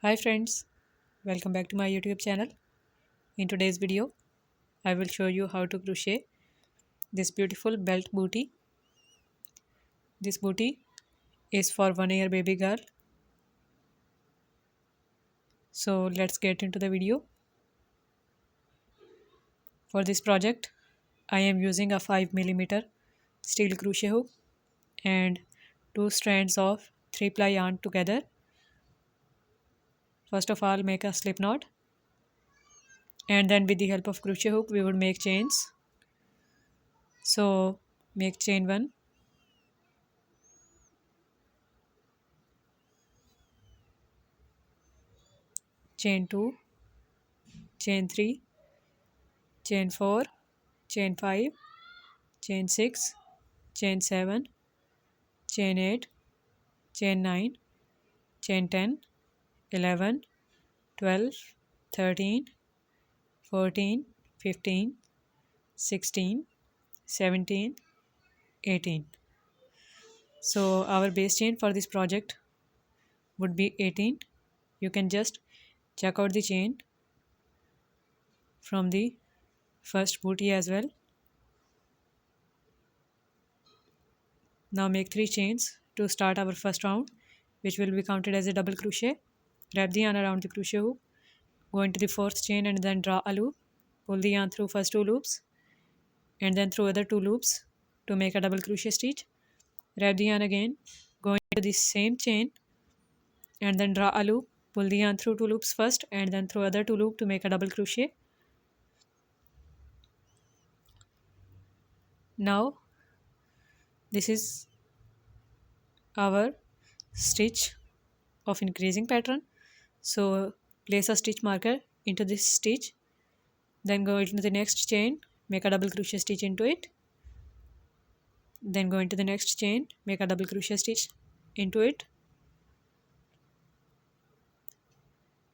Hi friends, welcome back to my YouTube channel. In today's video, I will show you how to crochet this beautiful belt booty. This booty is for 1 year baby girl. So let's get into the video. For this project, I am using a 5 mm steel crochet hook and two strands of 3-ply yarn together. First of all, make a slip knot, and then with the help of crochet hook we would make chains. So make chain 1, chain 2, chain 3, chain 4, chain 5, chain 6, chain 7, chain 8, chain 9, chain 10, 11, 12, 13, 14, 15, 16, 17, 18. So our base chain for this project would be 18. You can just check out the chain from the first booty as well. Now make 3 chains to start our first round, which will be counted as a double crochet. Wrap the yarn around the crochet hook, go into the 4th chain and then draw a loop. Pull the yarn through first 2 loops and then through other 2 loops to make a double crochet stitch. Wrap the yarn again, go into the same chain and then draw a loop. Pull the yarn through 2 loops first and then through other 2 loops to make a double crochet. Now this is our stitch of increasing pattern. So place a stitch marker into this stitch, then go into the next chain, make a double crochet stitch into it, then go into the next chain, make a double crochet stitch into it,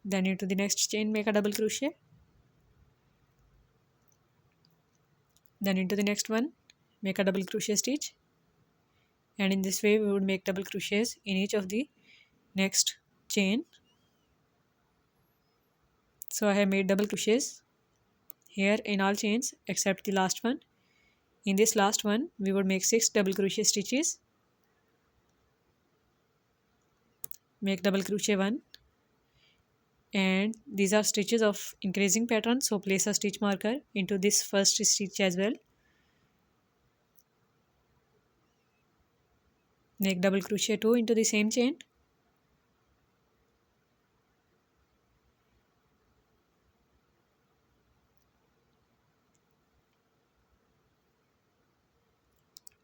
then into the next chain, make a double crochet, then into the next one, make a double crochet stitch, and in this way we would make double crochets in each of the next chain. So I have made double crochets here in all chains except the last one. In this last one we would make 6 double crochet stitches. Make double crochet 1, and these are stitches of increasing pattern, so place a stitch marker into this first stitch as well. Make double crochet 2 into the same chain,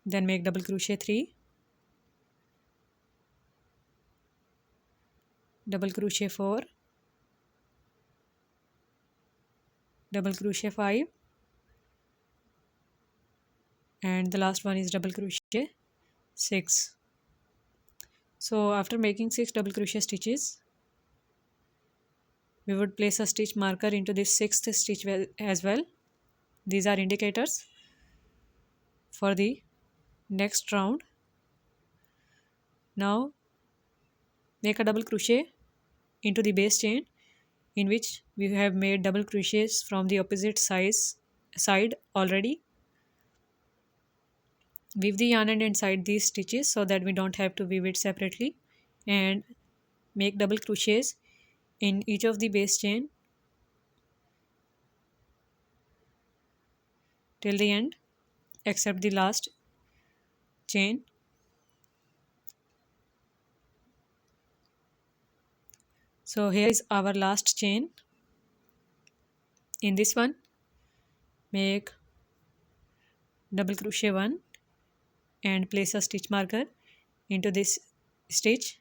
then make double crochet 3, double crochet 4, double crochet 5, and the last one is double crochet 6. So after making 6 double crochet stitches, we would place a stitch marker into this 6th stitch as well. These are indicators for the next round. Now make a double crochet into the base chain in which we have made double crochets from the opposite side already. Weave the yarn end inside these stitches so that we don't have to weave it separately, and make double crochets in each of the base chain till the end except the last chain. So here is our last chain. In this one make double crochet 1 and place a stitch marker into this stitch,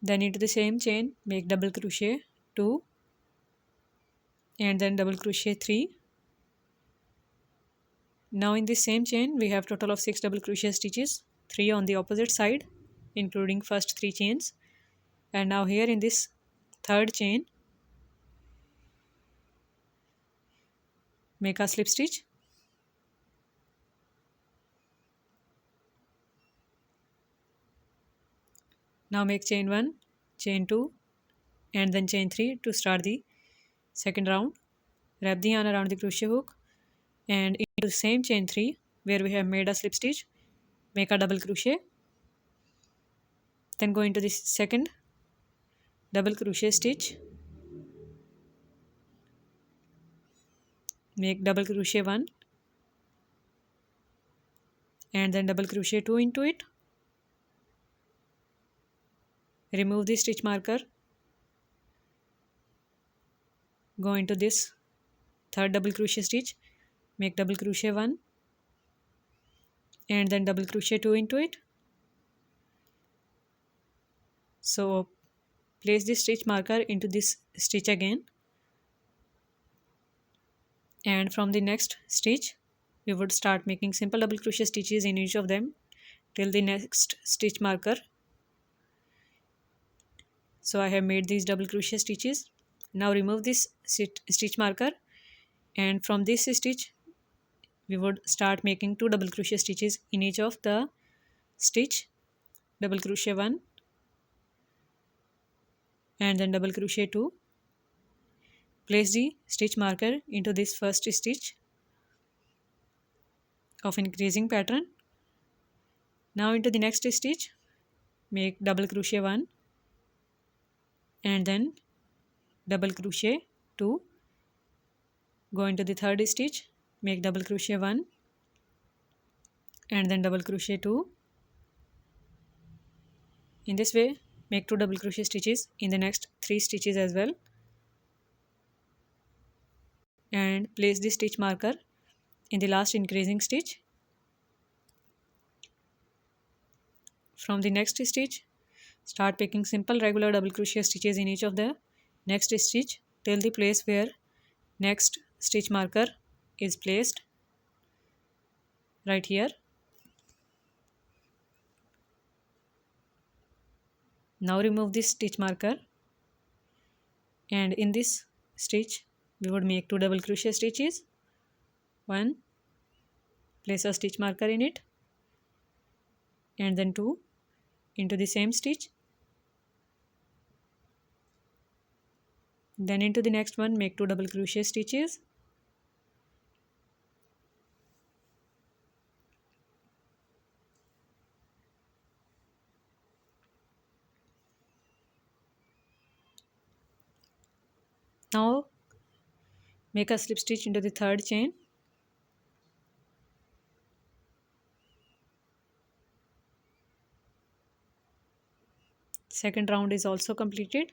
then into the same chain make double crochet 2 and then double crochet 3. Now in this same chain we have total of 6 double crochet stitches, 3 on the opposite side including first 3 chains, and now here in this third chain make a slip stitch. Now make chain 1, chain 2, and then chain 3 to start the second round. Wrap the yarn around the crochet hook and into the same chain 3 where we have made a slip stitch, make a double crochet, then go into the second double crochet stitch, make double crochet 1 and then double crochet 2 into it. Remove the stitch marker, go into this third double crochet stitch, make double crochet 1 and then double crochet 2 into it. So place this stitch marker into this stitch again, and from the next stitch we would start making simple double crochet stitches in each of them till the next stitch marker. So I have made these double crochet stitches. Now remove this stitch marker, and from this stitch we would start making 2 double crochet stitches in each of the stitch, double crochet 1 and then double crochet 2. Place the stitch marker into this first stitch of increasing pattern. Now into the next stitch, make double crochet 1 and then double crochet 2. Go into the third stitch, make double crochet 1 and then double crochet 2. In this way, make 2 double crochet stitches in the next 3 stitches as well, and place the stitch marker in the last increasing stitch. From the next stitch, start making simple regular double crochet stitches in each of the next stitch till the place where next stitch marker is placed, right here. Now remove this stitch marker, and in this stitch we would make 2 double crochet stitches. 1, place a stitch marker in it, and then 2 into the same stitch, then into the next one make 2 double crochet stitches. Now make a slip stitch into the third chain, second round is also completed.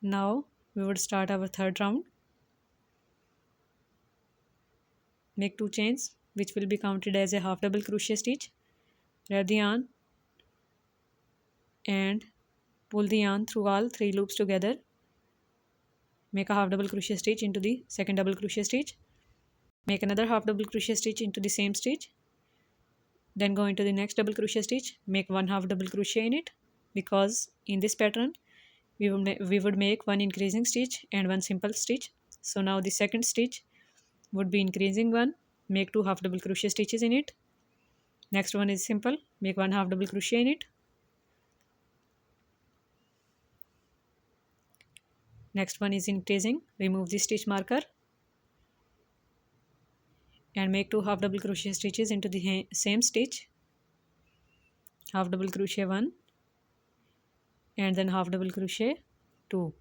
Now we would start our third round. Make 2 chains which will be counted as a half double crochet stitch. Wrap the yarn and pull the yarn through all 3 loops together. Make a half double crochet stitch into the second double crochet stitch. Make another half double crochet stitch into the same stitch. Then go into the next double crochet stitch. Make 1 half double crochet in it, because in this pattern we would make 1 increasing stitch and 1 simple stitch. So now the second stitch would be increasing one, make 2 half double crochet stitches in it. Next one is simple, make 1 half double crochet in it. Next one is increasing, remove the stitch marker and make 2 half double crochet stitches into the same stitch, half double crochet 1 and then half double crochet 2.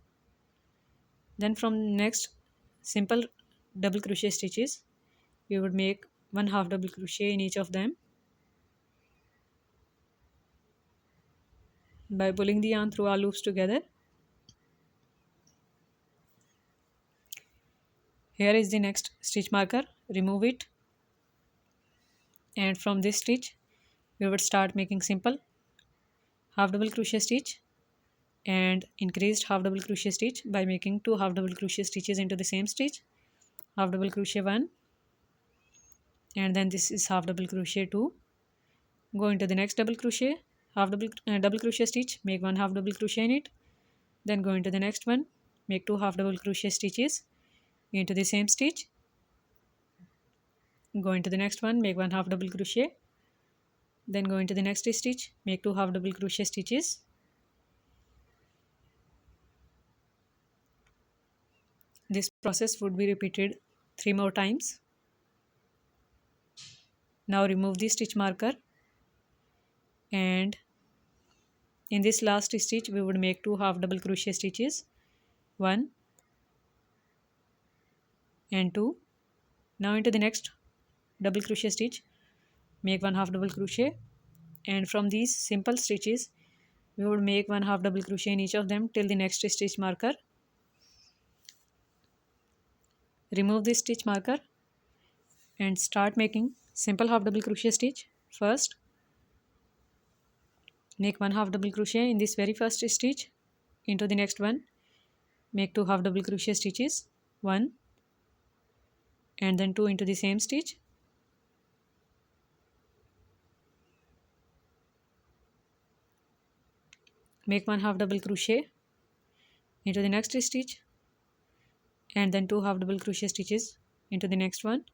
Then from next simple double crochet stitches we would make 1 half double crochet in each of them by pulling the yarn through our loops together. Here is the next stitch marker, remove it, and from this stitch we would start making simple half double crochet stitch and increased half double crochet stitch by making 2 half double crochet stitches into the same stitch, half double crochet 1 and then this is half double crochet 2. Go into the next double crochet, half double crochet stitch, make 1 half double crochet in it, then go into the next one, make 2 half double crochet stitches into the same stitch, go into the next one, make 1 half double crochet, then go into the next stitch, make 2 half double crochet stitches. This process would be repeated 3 more times. Now remove the stitch marker, and in this last stitch we would make 2 half double crochet stitches, 1 and 2. Now into the next double crochet stitch, make 1 half double crochet, and from these simple stitches we would make 1 half double crochet in each of them till the next stitch marker. Remove this stitch marker and start making simple half double crochet stitch. First, make 1 half double crochet in this very first stitch. Into the next one, make 2 half double crochet stitches, 1 and then 2 into the same stitch. Make 1 half double crochet into the next stitch, and then 2 half double crochet stitches into the next one.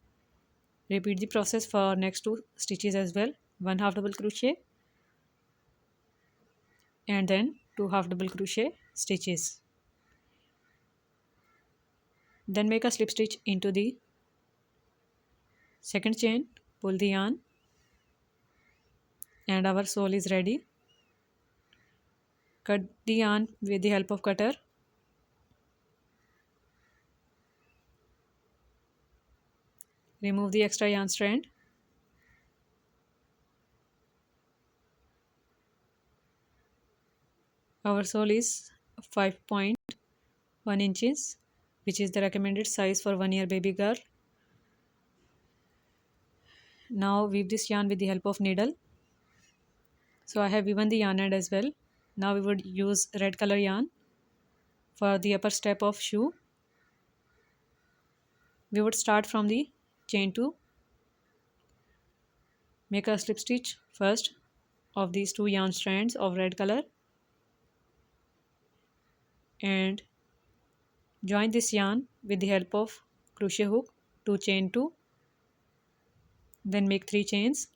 Repeat the process for next 2 stitches as well. 1 half double crochet and then 2 half double crochet stitches. Then make a slip stitch into the second chain, pull the yarn, and our sole is ready. Cut the yarn with the help of cutter. Remove the extra yarn strand. Our sole is 5.1 inches, which is the recommended size for 1 year baby girl. Now weave this yarn with the help of needle. So I have woven the yarn end as well. Now we would use red color yarn for the upper step of shoe. We would start from the chain 2. Make a slip stitch first of these 2 yarn strands of red color and join this yarn with the help of crochet hook to chain 2. Then make 3 chains,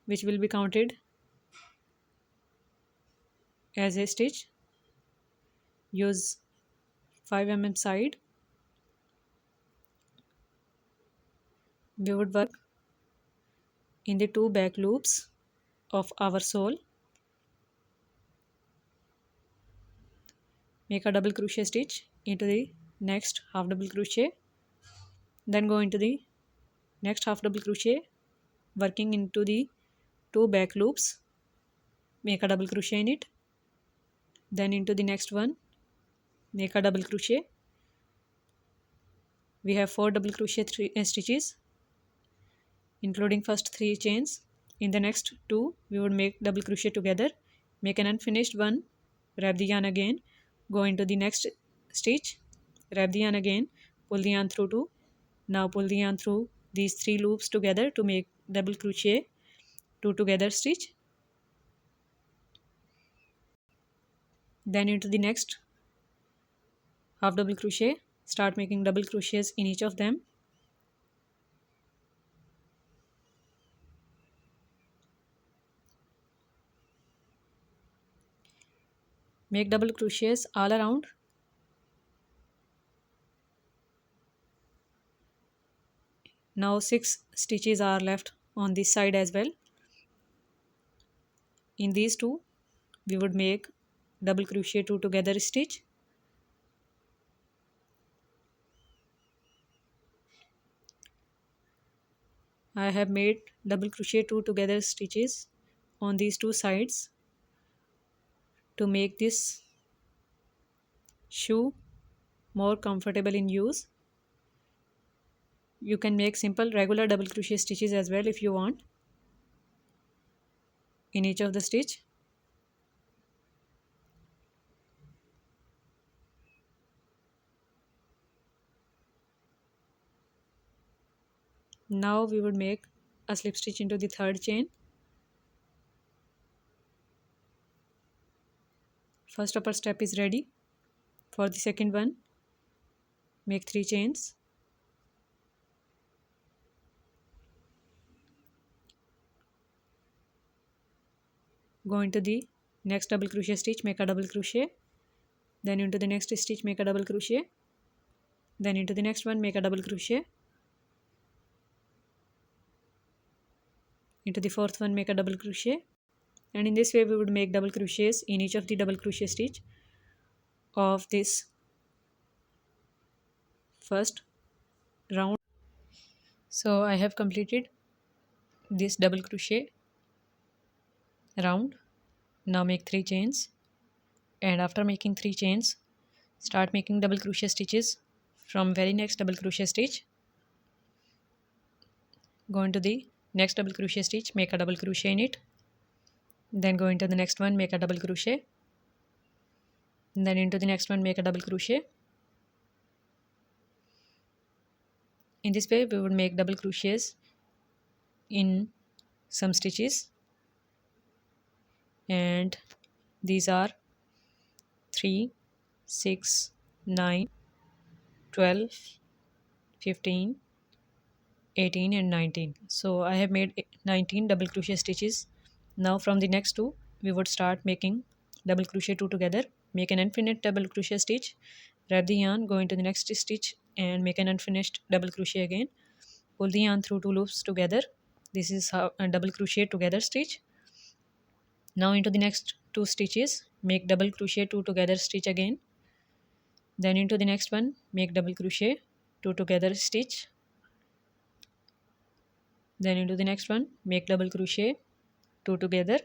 which will be counted as a stitch. Use 5 mm side. We would work in the 2 back loops of our sole. Make a double crochet stitch into the next half double crochet, then go into the next half double crochet, working into the 2 back loops. Make a double crochet in it, then into the next one, make a double crochet. We have 4 double crochet stitches, including first 3 chains. In the next 2 we would make double crochet together, make an unfinished one, wrap the yarn again, go into the next stitch, wrap the yarn again, pull the yarn through 2. Now pull the yarn through these 3 loops together to make double crochet 2 together stitch. Then into the next half double crochet, start making double crochets in each of them. Make double crochets all around. Now 6 stitches are left on this side as well. In these 2 we would make double crochet 2 together stitch. I have made double crochet 2 together stitches on these 2 sides to make this shoe more comfortable in use. You can make simple regular double crochet stitches as well if you want in each of the stitch. Now we would make a slip stitch into the third chain. First upper step is ready. For the second one, make 3 chains. go into the next double crochet stitch, make a double crochet, then into the next stitch make a double crochet, then into the next one make a double crochet, into the fourth one make a double crochet, and in this way we would make double crochets in each of the double crochet stitch of this first round. So I have completed this double crochet round. Now make 3 chains, and after making 3 chains start making double crochet stitches from very next double crochet stitch. Go into the next double crochet stitch, make a double crochet in it, then go into the next one, make a double crochet, and then into the next one make a double crochet. In this way we would make double crochets in some stitches, and these are 3, 6, 9, 12, 15, 18 and 19. So I have made 19 double crochet stitches. Now from the next two we would start making double crochet 2 together, make an unfinished double crochet stitch, wrap the yarn, go into the next stitch and make an unfinished double crochet again, pull the yarn through 2 loops together. This is how a double crochet together stitch. Now into the next 2 stitches make double crochet 2 together stitch again, then into the next one make double crochet 2 together stitch, then into the next one make double crochet 2 together,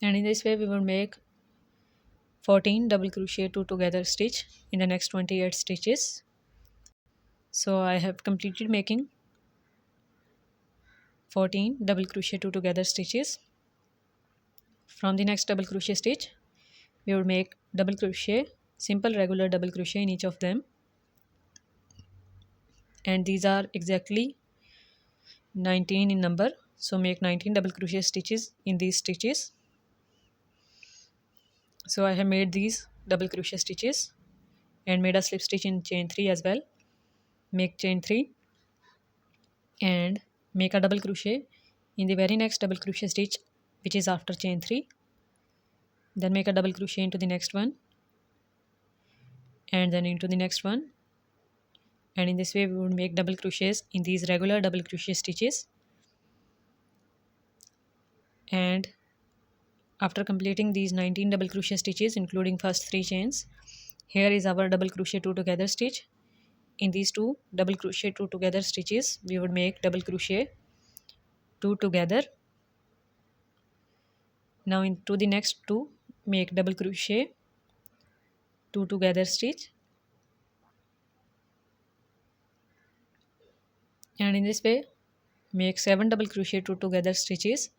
and in this way we will make 14 double crochet 2 together stitch in the next 28 stitches. So I have completed making 14 double crochet 2 together stitches. From the next double crochet stitch we will make double crochet, simple regular double crochet in each of them, and these are exactly 19 in number. So make 19 double crochet stitches in these stitches. So I have made these double crochet stitches and made a slip stitch in chain 3 as well. Make chain 3 and make a double crochet in the very next double crochet stitch which is after chain 3, then make a double crochet into the next one and then into the next one, and in this way we would make double crochets in these regular double crochet stitches. And after completing these 19 double crochet stitches including first 3 chains, here is our double crochet 2 together stitch. In these 2 double crochet 2 together stitches we would make double crochet 2 together. Now into the next 2 make double crochet 2 together stitch, and in this way make 7 double crochet 2 together stitches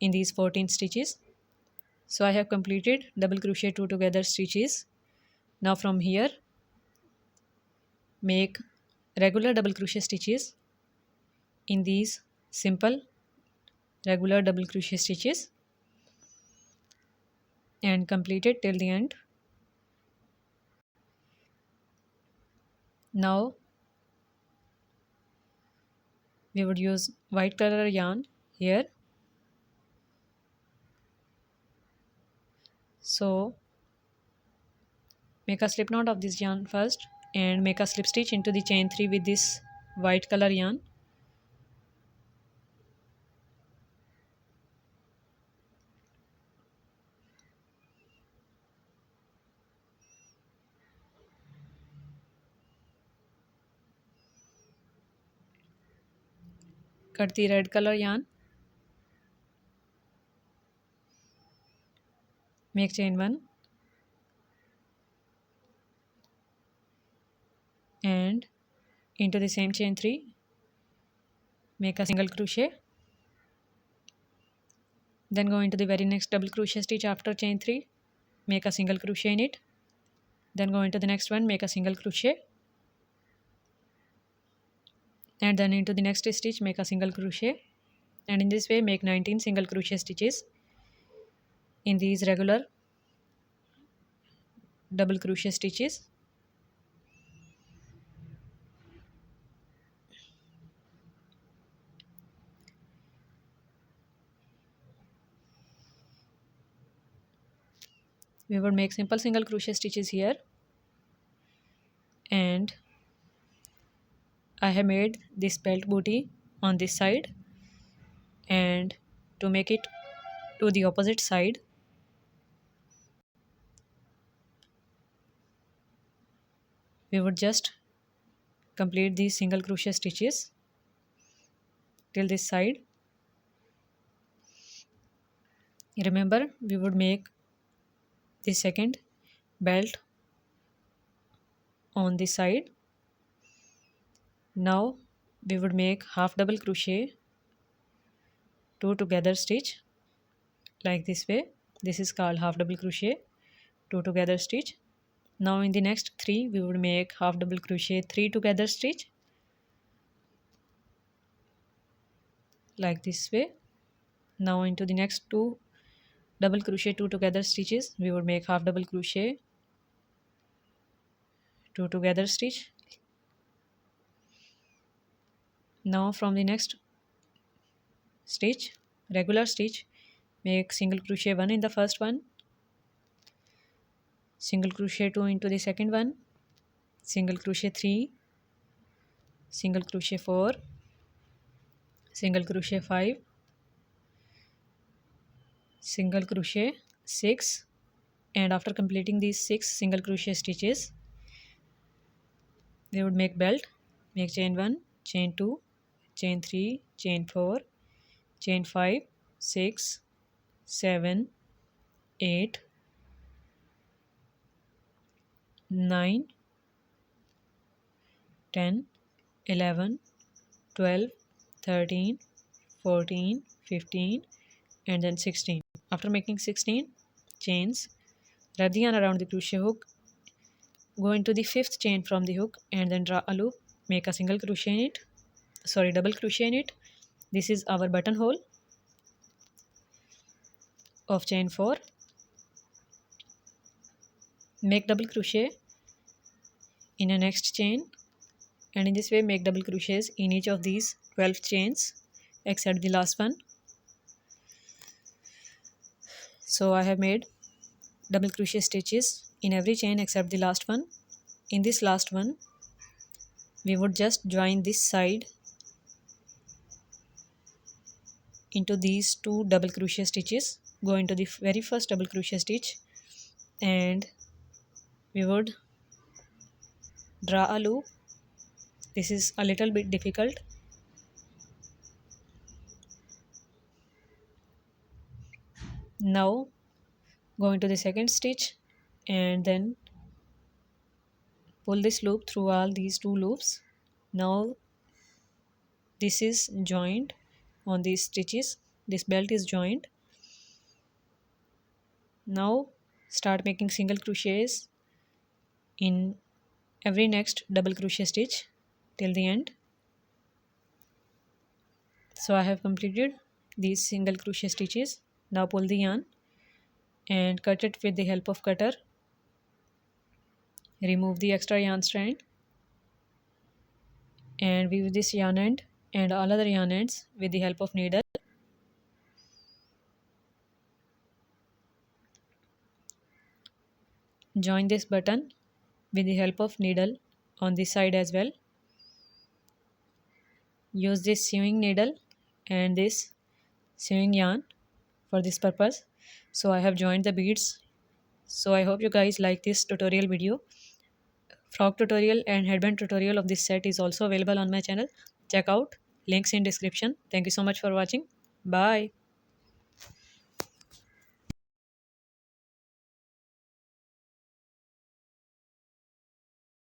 in these 14 stitches. So I have completed double crochet 2 together stitches. Now from here make regular double crochet stitches in these simple regular double crochet stitches and complete it till the end. Now we would use white color yarn here. So make a slip knot of this yarn first and make a slip stitch into the chain 3 with this white color yarn. Cut the red color yarn, make chain 1 and into the same chain 3 make a single crochet, then go into the very next double crochet stitch after chain 3, make a single crochet in it, then go into the next one, make a single crochet, and then into the next stitch make a single crochet, and in this way make 19 single crochet stitches in these regular double crochet stitches. we would make simple single crochet stitches here, and I have made this belt booty on this side, and to make it to the opposite side, we would just complete these single crochet stitches till this side. Remember, we would make the second belt on this side. Now we would make half double crochet, 2 together stitch like this way. This is called half double crochet, 2 together stitch. Now in the next 3 we would make half double crochet, 3 together stitch like this way. Now into the next 2 double crochet, 2 together stitches, we would make half double crochet, 2 together stitch. Now from the next stitch, regular stitch, make single crochet 1 in the first one, single crochet 2 into the second one, single crochet 3, single crochet 4, single crochet 5, single crochet 6, and after completing these 6 single crochet stitches, we would make belt, make chain 1, chain 2, chain 3, chain 4, chain 5, 6, 7, 8, 9, 10, 11, 12, 13, 14, 15, and then 16. After making 16 chains, wrap the yarn around the crochet hook, go into the 5th chain from the hook, and then draw a loop, make a single crochet in it, double crochet in it. This is our buttonhole of chain 4. Make double crochet in a next chain, and in this way make double crochets in each of these 12 chains except the last one. So I have made double crochet stitches in every chain except the last one. In this last one, we would just join this side into these 2 double crochet stitches, go into the very first double crochet stitch, and we would draw a loop. This is a little bit difficult. Now go into the second stitch and then pull this loop through all these 2 loops. Now this is joined on these stitches, this belt is joined. Now start making single crochets in every next double crochet stitch till the end. So I have completed these single crochet stitches. Now pull the yarn and cut it with the help of cutter. Remove the extra yarn strand and weave this yarn end and all other yarn ends with the help of needle. Join this button with the help of needle on this side as well. Use this sewing needle and this sewing yarn for this purpose. So I have joined the beads. So I hope you guys like this tutorial video. Frog tutorial and headband tutorial of this set is also available on my channel. Check out, links in description. Thank you so much for watching. Bye.